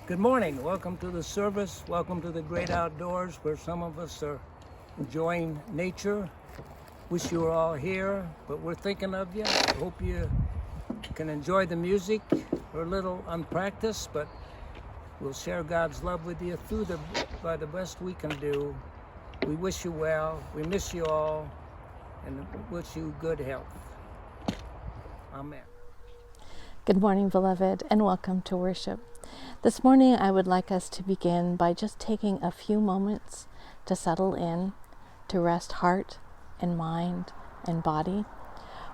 Good morning. Welcome to the service. Welcome to the great outdoors where some of us are enjoying nature. Wish you were all here, but we're thinking of you. Hope you can enjoy the music. We're a little unpracticed, but we'll share God's love with you by the best we can do. We wish you well. We miss you all and wish you good health. Amen. Good morning, beloved, and welcome to worship. This morning, I would like us to begin by just taking a few moments to settle in, to rest heart and mind and body.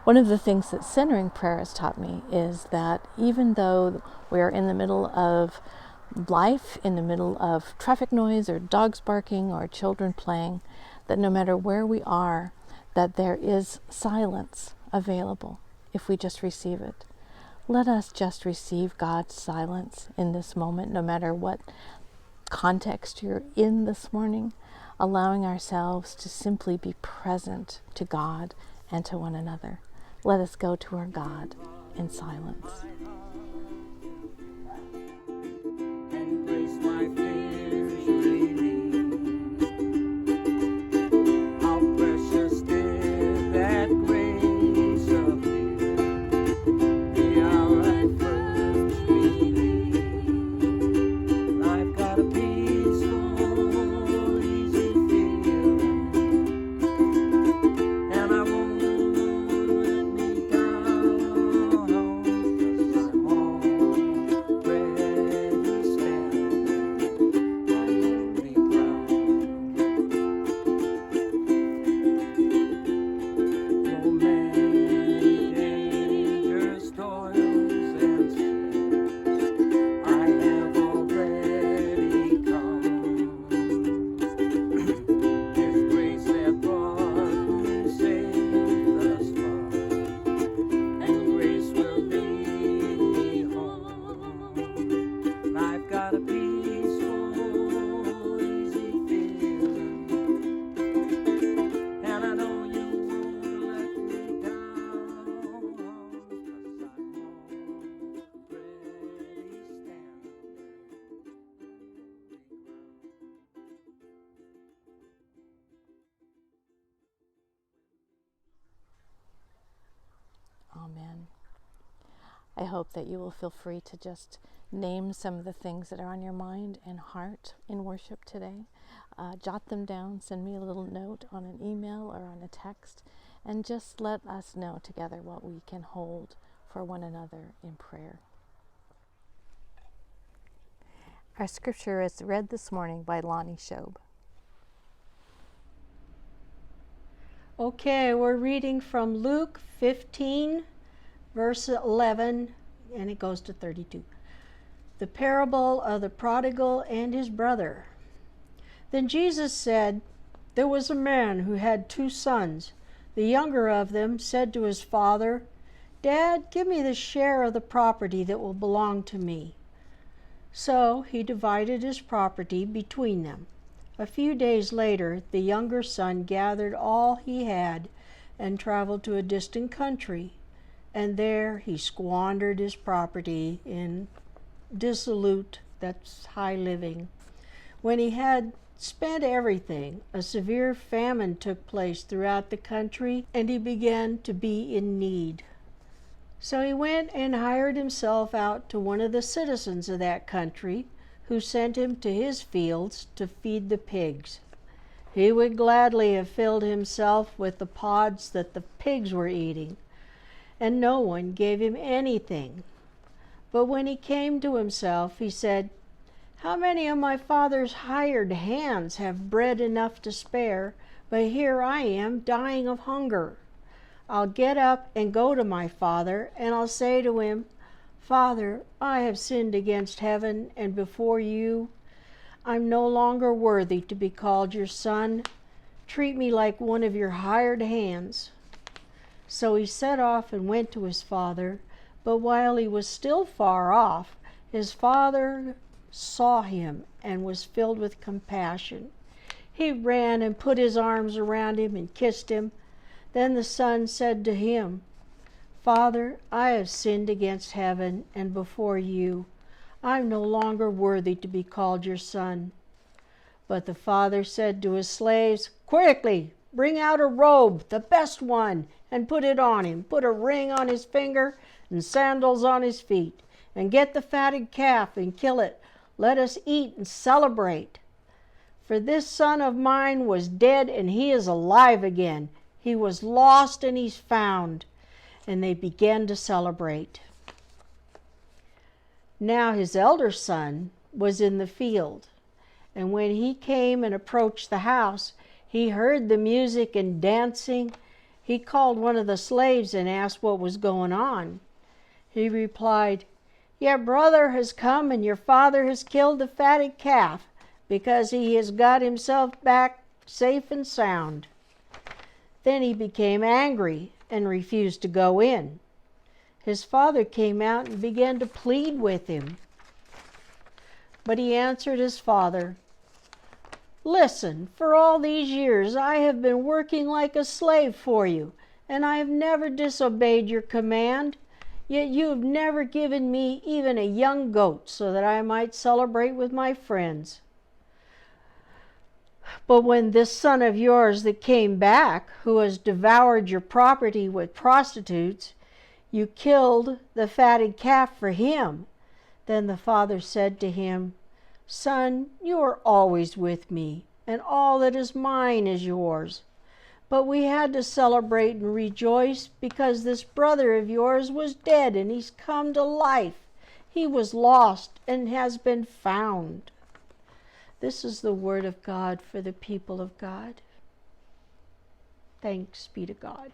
One of the things that centering prayer has taught me is that even though we are in the middle of life, in the middle of traffic noise or dogs barking or children playing, that no matter where we are, that there is silence available if we just receive it. Let us just receive God's silence in this moment, no matter what context you're in this morning, allowing ourselves to simply be present to God and to one another. Let us go to our God in silence. Amen. I hope that you will feel free to just name some of the things that are on your mind and heart in worship today. Jot them down, send me a little note on an email or on a text, and just let us know together what we can hold for one another in prayer. Our scripture is read this morning by Lonnie Shobe. Okay, we're reading from Luke 15, verse 11, and it goes to 32. The parable of the prodigal and his brother. Then Jesus said, "There was a man who had 2 sons. The younger of them said to his father, 'Dad, give me the share of the property that will belong to me.' So he divided his property between them. A few days later, the younger son gathered all he had and traveled to a distant country, and there he squandered his property in dissolute, that's high living. When he had spent everything, a severe famine took place throughout the country, and he began to be in need. So he went and hired himself out to one of the citizens of that country, who sent him to his fields to feed the pigs. He would gladly have filled himself with the pods that the pigs were eating, and no one gave him anything. But when he came to himself, he said, 'How many of my father's hired hands have bread enough to spare, but here I am dying of hunger? I'll get up and go to my father, and I'll say to him, Father, I have sinned against heaven and before you. I'm no longer worthy to be called your son. Treat me like one of your hired hands.' So he set off and went to his father, but while he was still far off, his father saw him and was filled with compassion. He ran and put his arms around him and kissed him. Then the son said to him, 'Father, I have sinned against heaven and before you. I'm no longer worthy to be called your son." But the father said to his slaves, "Quickly, bring out a robe, the best one, and put it on him. Put a ring on his finger and sandals on his feet. And get the fatted calf and kill it. Let us eat and celebrate. For this son of mine was dead and he is alive again. He was lost and he's found." And they began to celebrate. Now his elder son was in the field. And when he came and approached the house, he heard the music and dancing. He called one of the slaves and asked what was going on. He replied, "Your brother has come and your father has killed the fatted calf because he has got himself back safe and sound." Then he became angry and refused to go in. His father came out and began to plead with him. But he answered his father, "Listen, for all these years I have been working like a slave for you, and I have never disobeyed your command. Yet you have never given me even a young goat so that I might celebrate with my friends. But when this son of yours that came back, who has devoured your property with prostitutes, you killed the fatted calf for him." Then the father said to him, "Son, you are always with me, and all that is mine is yours. But we had to celebrate and rejoice because this brother of yours was dead and he's come to life. He was lost and has been found." This is the word of God for the people of God. Thanks be to God.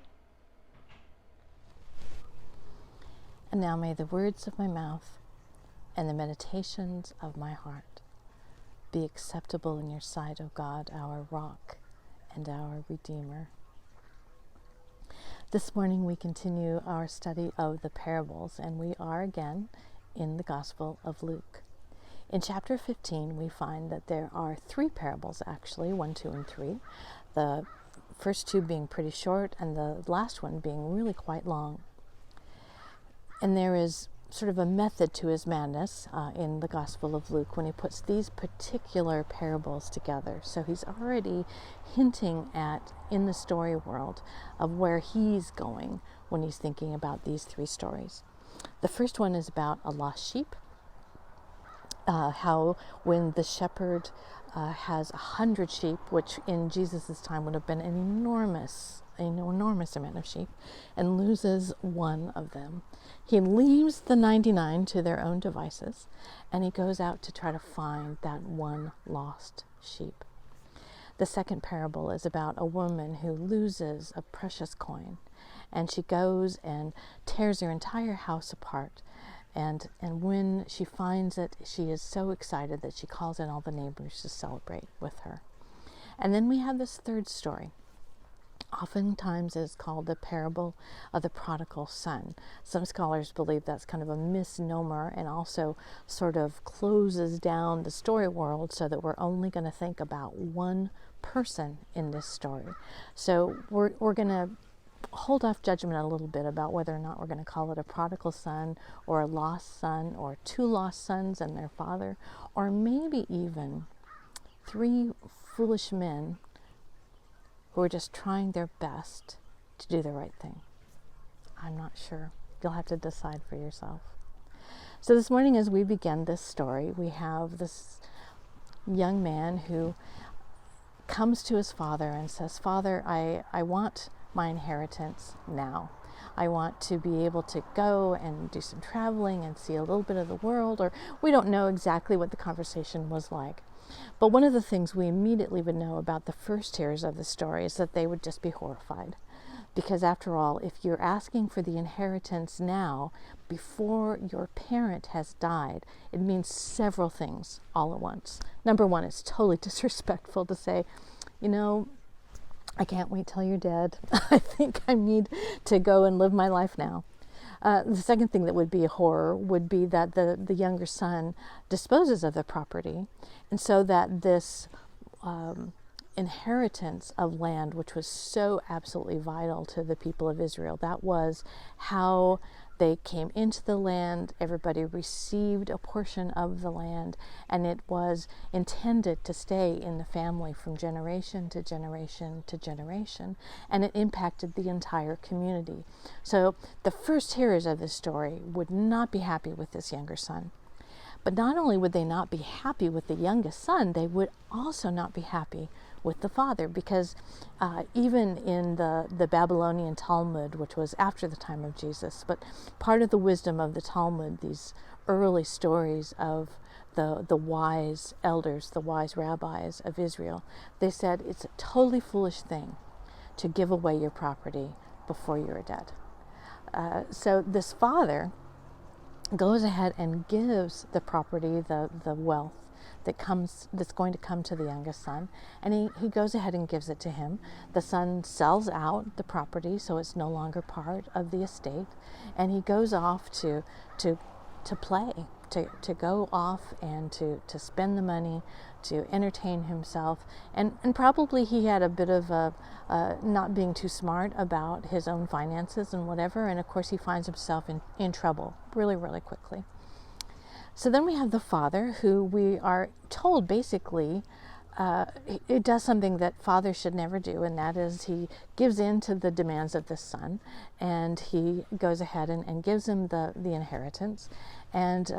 And now may the words of my mouth and the meditations of my heart be acceptable in your sight, O God, our rock and our Redeemer. This morning we continue our study of the parables, and we are again in the Gospel of Luke. In chapter 15, we find that there are 3 parables, actually, 1, 2, and 3. The first 2 being pretty short, and the last one being really quite long. And there is sort of a method to his madness in the Gospel of Luke when he puts these particular parables together. So he's already hinting at, in the story world, of where he's going when he's thinking about these 3 stories. The first one is about a lost sheep. How when the shepherd has 100 sheep, which in Jesus' time would have been an enormous amount of sheep, and loses one of them. He leaves the 99 to their own devices, and he goes out to try to find that one lost sheep. The second parable is about a woman who loses a precious coin, and she goes and tears her entire house apart. And when she finds it, she is so excited that she calls in all the neighbors to celebrate with her. And then we have this third story. Oftentimes is called the parable of the prodigal son. Some scholars believe that's kind of a misnomer and also sort of closes down the story world so that we're only going to think about one person in this story. So we're going to hold off judgment a little bit about whether or not we're going to call it a prodigal son or a lost son or 2 lost sons and their father, or maybe even 3 foolish men who are just trying their best to do the right thing. I'm not sure. You'll have to decide for yourself. So this morning, as we begin this story, we have this young man who comes to his father and says, "Father, I want my inheritance now. I want to be able to go and do some traveling and see a little bit of the world," or we don't know exactly what the conversation was like. But one of the things we immediately would know about the first hearers of the story is that they would just be horrified. Because after all, if you're asking for the inheritance now, before your parent has died, it means several things all at once. Number one, it's totally disrespectful to say, I can't wait till you're dead. I think I need to go and live my life now. The second thing that would be a horror would be that the younger son disposes of the property, and so that this inheritance of land, which was so absolutely vital to the people of Israel, that was how They came into the land, everybody received a portion of the land, and it was intended to stay in the family from generation to generation to generation, and it impacted the entire community. So the first hearers of this story would not be happy with this younger son. But not only would they not be happy with the youngest son, they would also not be happy with the father, because even in the Babylonian Talmud, which was after the time of Jesus, but part of the wisdom of the Talmud, these early stories of the wise elders, the wise rabbis of Israel, they said it's a totally foolish thing to give away your property before you're dead. So this father goes ahead and gives the property, the wealth that's going to come to the youngest son, and he goes ahead and gives it to him. The son sells out the property, so it's no longer part of the estate, and he goes off to play, to go off and to spend the money, to entertain himself, and probably he had a bit of a not being too smart about his own finances and whatever, and of course he finds himself in trouble really, really quickly. So then we have the father, who we are told basically it does something that fathers should never do, and that is he gives in to the demands of the son, and he goes ahead and gives him the inheritance, and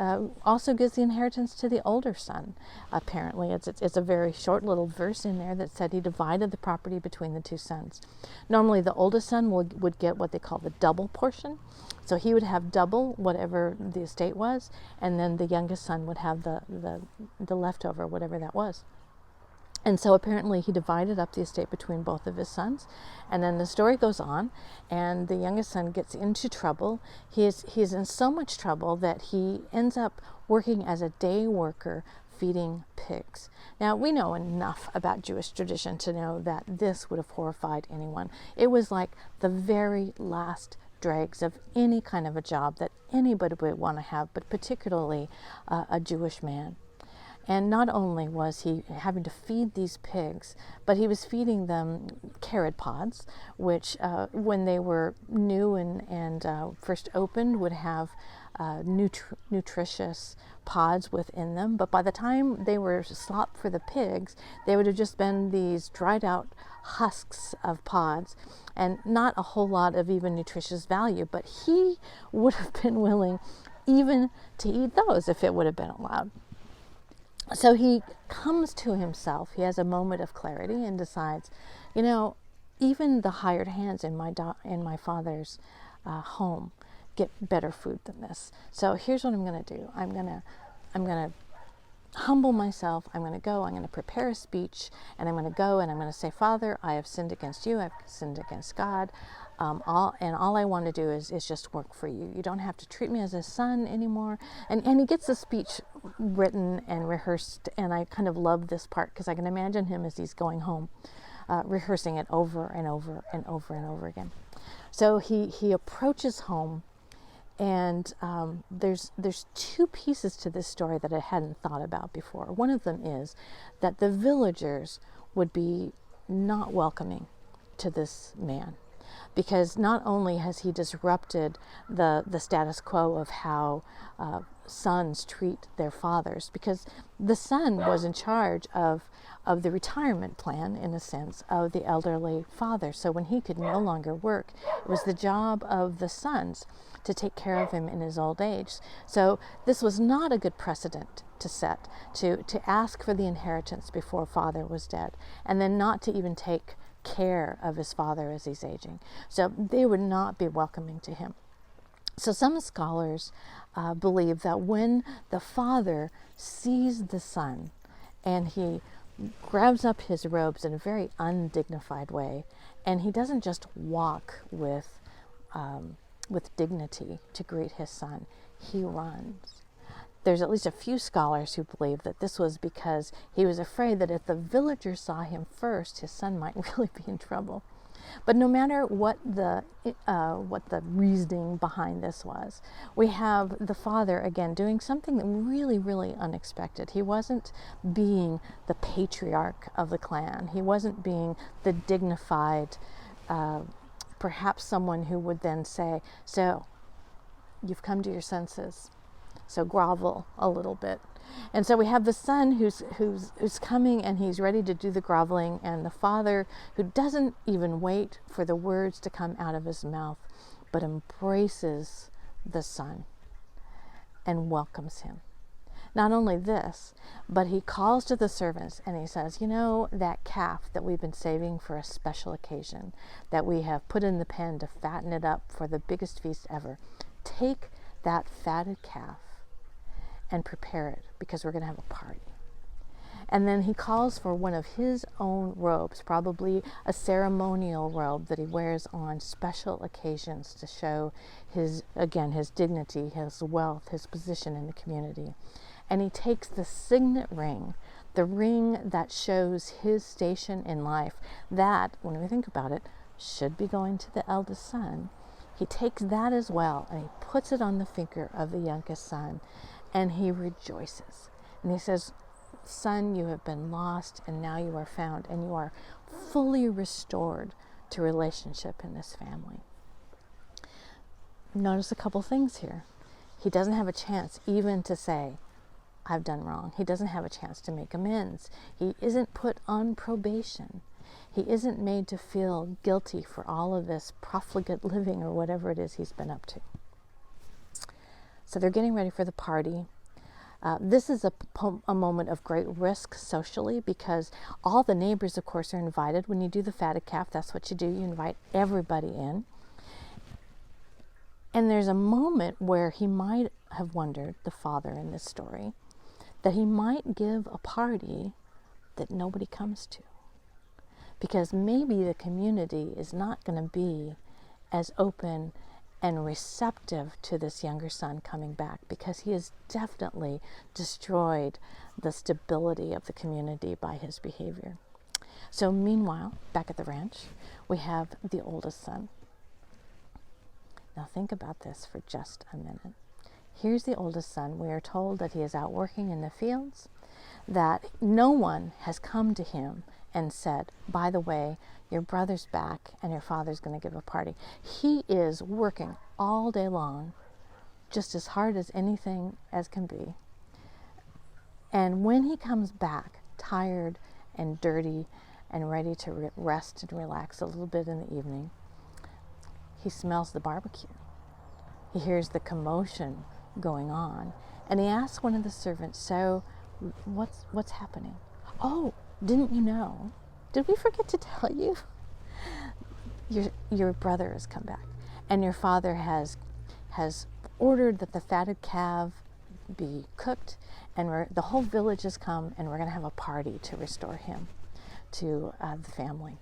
also gives the inheritance to the older son. Apparently, it's a very short little verse in there that said he divided the property between the two sons. Normally, the oldest son would get what they call the double portion, so he would have double whatever the estate was, and then the youngest son would have the leftover, whatever that was. And so apparently he divided up the estate between both of his sons. And then the story goes on, and the youngest son gets into trouble. He's in so much trouble that he ends up working as a day worker feeding pigs. Now, we know enough about Jewish tradition to know that this would have horrified anyone. It was like the very last dregs of any kind of a job that anybody would want to have, but particularly a Jewish man. And not only was he having to feed these pigs, but he was feeding them carrot pods, which when they were new and first opened would have nutritious pods within them. But by the time they were slop for the pigs, they would have just been these dried out husks of pods, and not a whole lot of even nutritious value. But he would have been willing even to eat those if it would have been allowed. So he comes to himself. He has a moment of clarity and decides, even the hired hands in my father's home get better food than this. So here's what I'm going to do. I'm going to humble myself. I'm going to prepare a speech, and I'm going to go and I'm going to say, Father, I have sinned against you. I've sinned against God. All I want to do is just work for you. You don't have to treat me as a son anymore. And he gets the speech written and rehearsed, and I kind of love this part because I can imagine him as he's going home, rehearsing it over and over and over and over again. So he approaches home, and there's two pieces to this story that I hadn't thought about before. One of them is that the villagers would be not welcoming to this man, because not only has he disrupted the status quo of how sons treat their fathers, because the son was in charge of the retirement plan, in a sense, of the elderly father. So when he could no longer work, it was the job of the sons to take care of him in his old age. So this was not a good precedent to set, to ask for the inheritance before father was dead, and then not to even take care of his father as he's aging. So they would not be welcoming to him. So some scholars believe that when the father sees the son and he grabs up his robes in a very undignified way, and he doesn't just walk with dignity to greet his son, he runs. There's at least a few scholars who believe that this was because he was afraid that if the villagers saw him first, his son might really be in trouble. But no matter what the reasoning behind this was, we have the father again doing something really, really unexpected. He wasn't being the patriarch of the clan. He wasn't being the dignified, perhaps someone who would then say, "So, you've come to your senses. So grovel a little bit. And so we have the son who's coming, and he's ready to do the groveling, and the father who doesn't even wait for the words to come out of his mouth, but embraces the son and welcomes him. Not only this, but he calls to the servants and he says, you know, that calf that we've been saving for a special occasion, that we have put in the pen to fatten it up for the biggest feast ever, take that fatted calf and prepare it, because we're going to have a party. And then he calls for one of his own robes, probably a ceremonial robe that he wears on special occasions to show his dignity, his wealth, his position in the community. And he takes the signet ring, the ring that shows his station in life, that, when we think about it, should be going to the eldest son. He takes that as well, and he puts it on the finger of the youngest son, and he rejoices. And he says, son, you have been lost, and now you are found, and you are fully restored to relationship in this family. Notice a couple things here. He doesn't have a chance even to say, I've done wrong. He doesn't have a chance to make amends. He isn't put on probation. He isn't made to feel guilty for all of this profligate living or whatever it is he's been up to. So they're getting ready for the party. This is a moment of great risk socially, because all the neighbors, of course, are invited. When you do the fatted calf, that's what you do. You invite everybody in. And there's a moment where he might have wondered, the father in this story, that he might give a party that nobody comes to. Because maybe the community is not going to be as open and receptive to this younger son coming back, because he has definitely destroyed the stability of the community by his behavior. So meanwhile, back at the ranch, we have the oldest son. Now think about this for just a minute. Here's the oldest son. We are told that he is out working in the fields, that no one has come to him and said, by the way, your brother's back and your father's going to give a party. He is working all day long, just as hard as anything as can be. And when he comes back, tired and dirty and ready to rest and relax a little bit in the evening, he smells the barbecue. He hears the commotion going on, and he asks one of the servants, so what's happening? Oh, didn't you know? Did we forget to tell you? Your brother has come back, and your father has ordered that the fatted calf be cooked, and the whole village has come, and we're going to have a party to restore him to the family.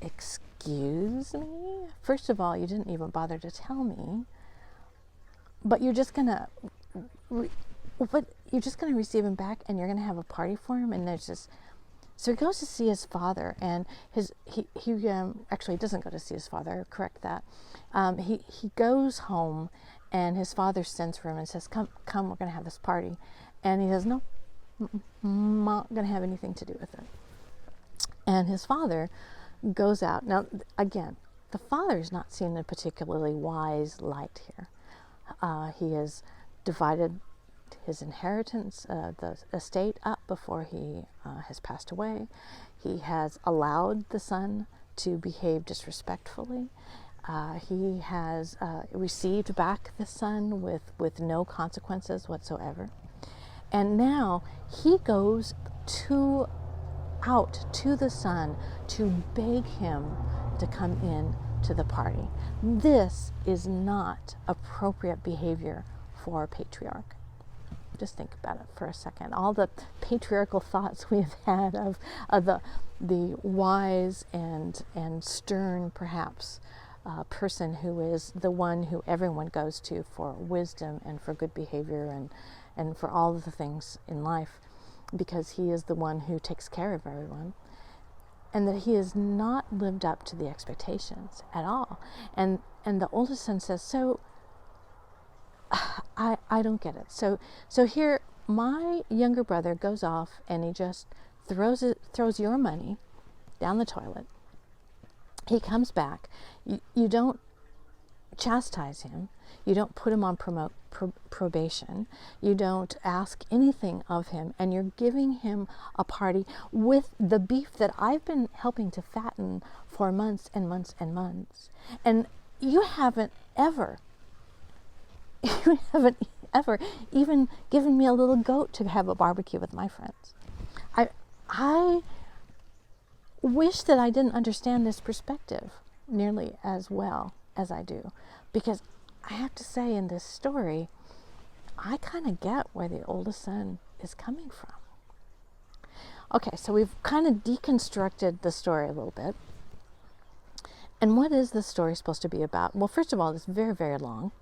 Excuse me? First of all, you didn't even bother to tell me, but you're just going to receive him back, and you're going to have a party for him, and there's just... So he goes to see his father, and he actually doesn't go to see his father, correct that. He goes home, and his father sends for him and says, come, we're going to have this party. And he says, no, not going to have anything to do with it. And his father goes out. Now, again, the father is not seen in a particularly wise light here. He has divided his inheritance, the estate, up before he has passed away. He has allowed the son to behave disrespectfully. He has received back the son with no consequences whatsoever. And now he goes out to the son to beg him to come in to the party. This is not appropriate behavior for a patriarch. Just think about it for a second. All the patriarchal thoughts we have had of the wise and stern, perhaps, person who is the one who everyone goes to for wisdom and for good behavior and for all of the things in life, because he is the one who takes care of everyone, and that he has not lived up to the expectations at all. And the oldest son says, so I don't get it. So here my younger brother goes off and he just throws your money down the toilet. He comes back. You don't chastise him. You don't put him on probation. You don't ask anything of him, and you're giving him a party with the beef that I've been helping to fatten for months and months and months. And you haven't ever even given me a little goat to have a barbecue with my friends. I wish that I didn't understand this perspective nearly as well as I do, because I have to say, in this story, I kind of get where the oldest son is coming from. Okay, so we've kind of deconstructed the story a little bit. And what is the story supposed to be about? Well, first of all, it's very, very long.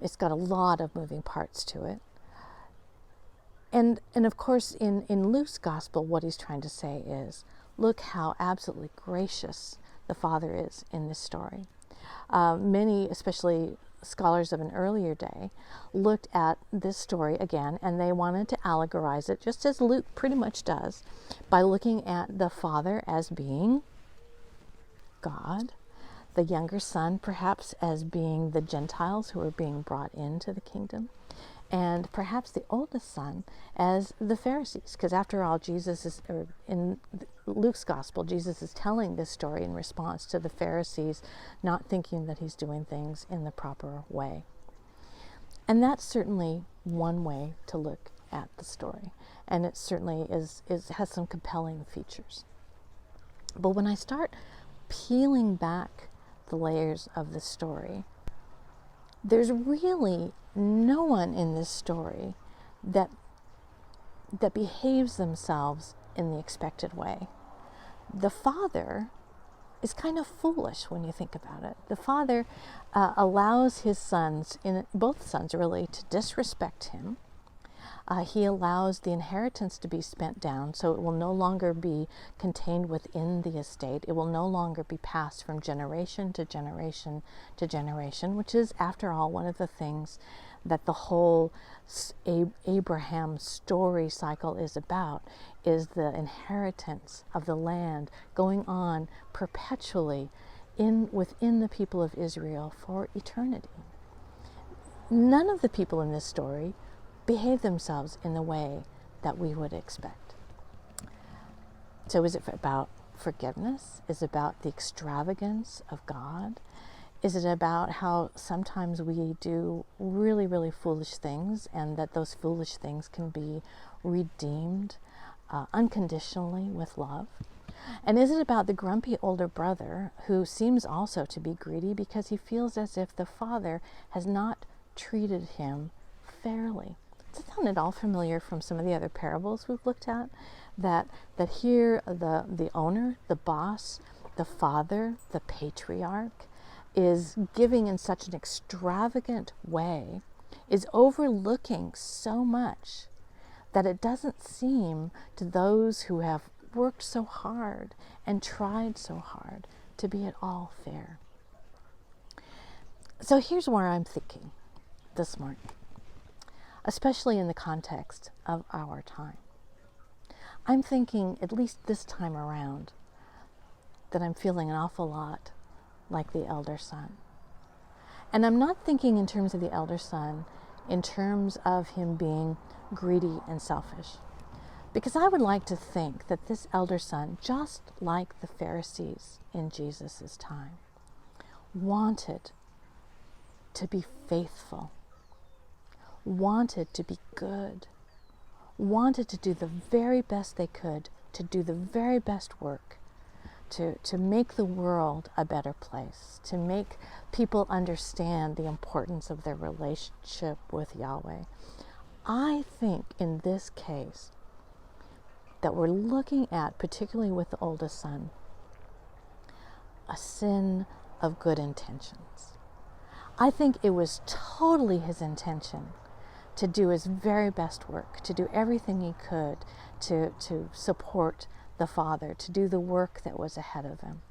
It's got a lot of moving parts to it. And of course, in Luke's gospel, what he's trying to say is, look how absolutely gracious the Father is in this story. Many, especially scholars of an earlier day, looked at this story again, and they wanted to allegorize it, just as Luke pretty much does, by looking at the Father as being God, the younger son perhaps as being the Gentiles who are being brought into the kingdom, and perhaps the oldest son as the Pharisees, because after all, in Luke's gospel, Jesus is telling this story in response to the Pharisees not thinking that he's doing things in the proper way. And that's certainly one way to look at the story, and it certainly has some compelling features. But when I start peeling back the layers of the story, there's really no one in this story that behaves themselves in the expected way. The father is kind of foolish when you think about it. The father allows his sons, both sons really, to disrespect him. He allows the inheritance to be spent down, so it will no longer be contained within the estate. It will no longer be passed from generation to generation to generation, which is, after all, one of the things that the whole Abraham story cycle is about, is the inheritance of the land going on perpetually within the people of Israel for eternity. None of the people in this story behave themselves in the way that we would expect. So is it about forgiveness? Is it about the extravagance of God? Is it about how sometimes we do really, really foolish things, and that those foolish things can be redeemed unconditionally with love? And is it about the grumpy older brother who seems also to be greedy because he feels as if the father has not treated him fairly? Does it sound at all familiar from some of the other parables we've looked at? That here the owner, the boss, the father, the patriarch is giving in such an extravagant way, is overlooking so much that it doesn't seem to those who have worked so hard and tried so hard to be at all fair. So here's where I'm thinking this morning, especially in the context of our time. I'm thinking, at least this time around, that I'm feeling an awful lot like the elder son. And I'm not thinking in terms of the elder son in terms of him being greedy and selfish, because I would like to think that this elder son, just like the Pharisees in Jesus' time, wanted to be faithful, wanted to be good, wanted to do the very best they could, to do the very best work, to make the world a better place, to make people understand the importance of their relationship with Yahweh. I think in this case that we're looking at, particularly with the oldest son, a sin of good intentions. I think it was totally his intention to do his very best work, to do everything he could to support the father, to do the work that was ahead of him.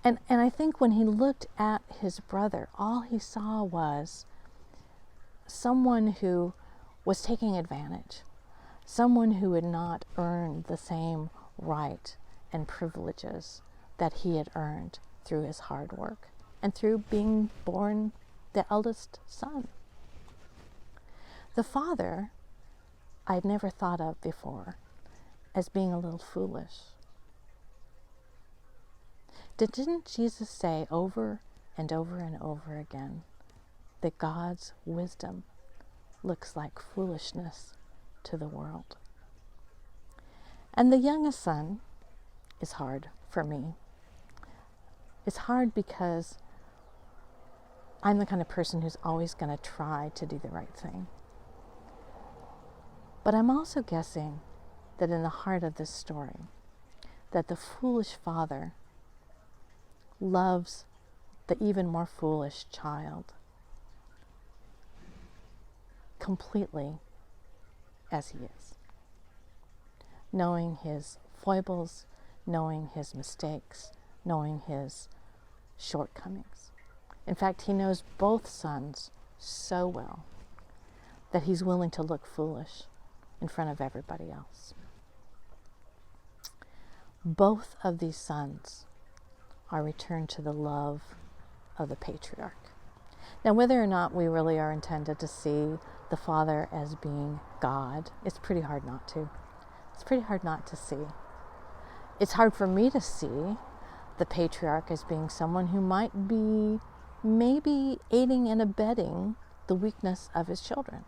And I think when he looked at his brother, all he saw was someone who was taking advantage, someone who had not earned the same right and privileges that he had earned through his hard work. and through being born the eldest son. The father I'd never thought of before as being a little foolish. Didn't Jesus say over and over and over again that God's wisdom looks like foolishness to the world? And the youngest son is hard for me. It's hard because I'm the kind of person who's always going to try to do the right thing. But I'm also guessing that in the heart of this story, that the foolish father loves the even more foolish child completely as he is, knowing his foibles, knowing his mistakes, knowing his shortcomings. In fact, he knows both sons so well that he's willing to look foolish in front of everybody else. Both of these sons are returned to the love of the patriarch. Now, whether or not we really are intended to see the father as being God, it's pretty hard not to. It's pretty hard not to see. It's hard for me to see the patriarch as being someone who might be maybe aiding and abetting the weakness of his children.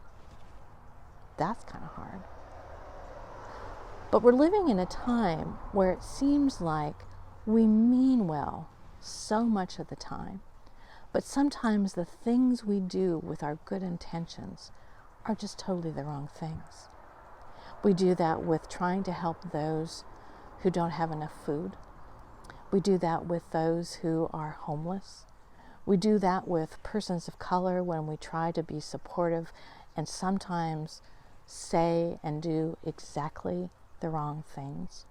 That's kind of hard. But we're living in a time where it seems like we mean well so much of the time, but sometimes the things we do with our good intentions are just totally the wrong things. We do that with trying to help those who don't have enough food. We do that with those who are homeless. We do that with persons of color when we try to be supportive and sometimes say and do exactly the wrong things.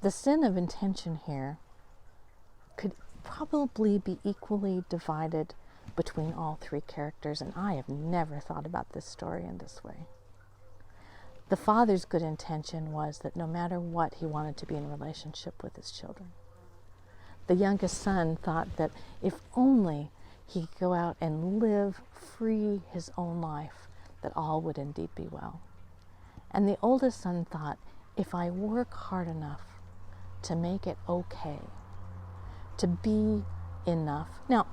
The sin of intention here could probably be equally divided between all three characters, and I have never thought about this story in this way. The father's good intention was that no matter what, he wanted to be in relationship with his children. The youngest son thought that if only he could go out and live free his own life, that all would indeed be well. And the oldest son thought, if I work hard enough to make it okay, to be enough. Now,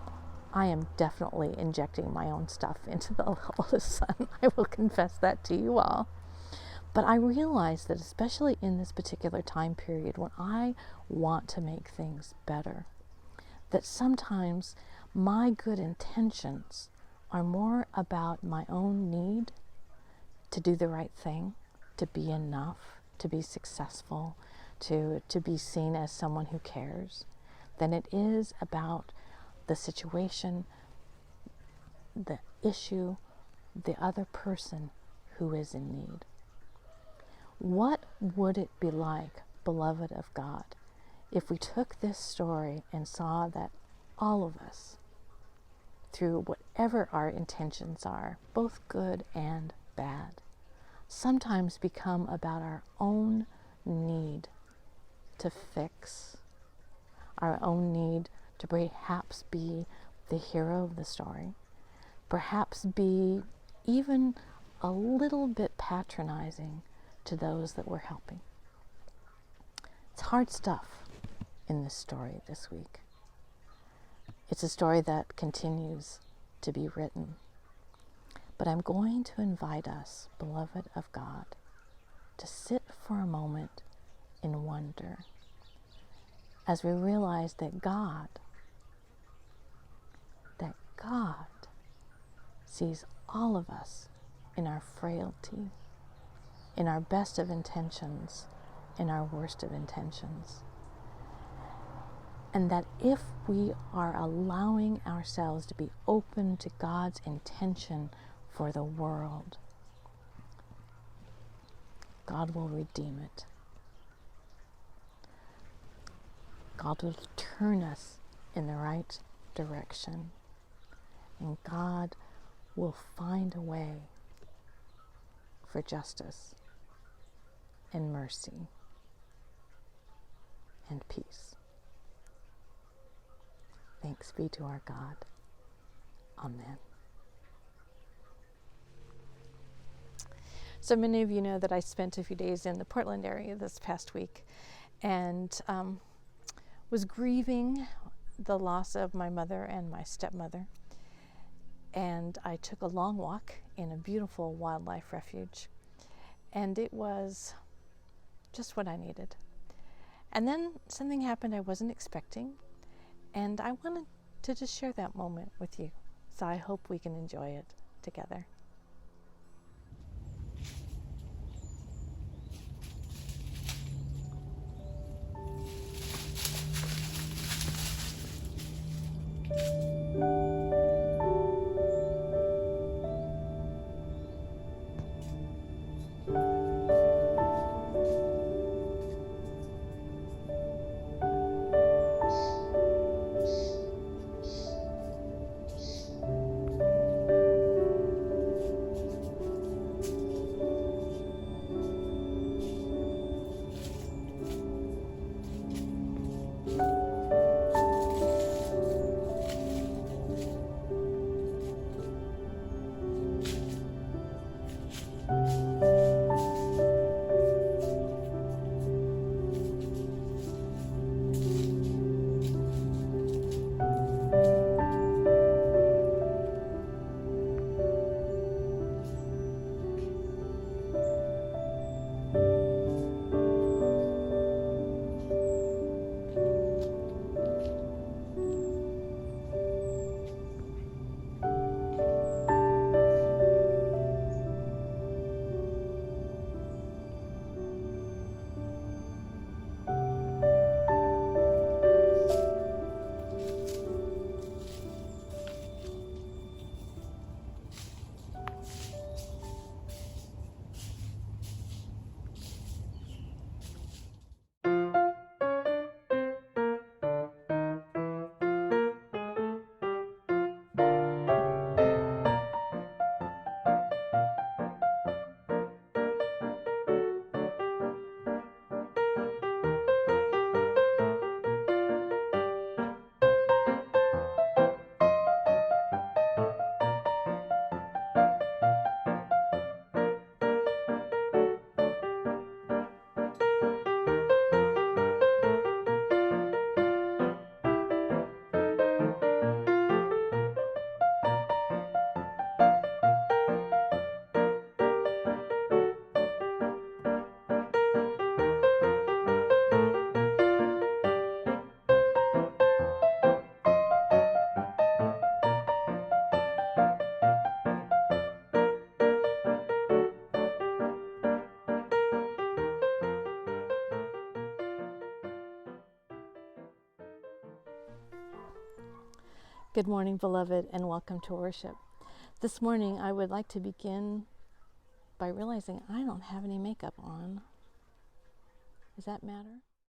I am definitely injecting my own stuff into the oldest son. I will confess that to you all. But I realize that especially in this particular time period when I want to make things better, that sometimes my good intentions are more about my own need to do the right thing, to be enough, to be successful, to be seen as someone who cares, than it is about the situation, the issue, the other person who is in need. What would it be like, beloved of God, if we took this story and saw that all of us, through whatever our intentions are, both good and bad, sometimes become about our own need to fix, our own need to perhaps be the hero of the story, perhaps be even a little bit patronizing to those that we're helping. It's hard stuff in this story this week. It's a story that continues to be written. But I'm going to invite us, beloved of God, to sit for a moment in wonder as we realize that God sees all of us in our frailty, in our best of intentions, in our worst of intentions. And that if we are allowing ourselves to be open to God's intention for the world, God will redeem it. God will turn us in the right direction. And God will find a way for justice and mercy and peace. Thanks be to our God. Amen. So many of you know that I spent a few days in the Portland area this past week and was grieving the loss of my mother and my stepmother. And I took a long walk in a beautiful wildlife refuge. And it was just what I needed. And then something happened I wasn't expecting. And I wanted to just share that moment with you. So I hope we can enjoy it together. Good morning, beloved, and welcome to worship. This morning, I would like to begin by realizing I don't have any makeup on. Does that matter?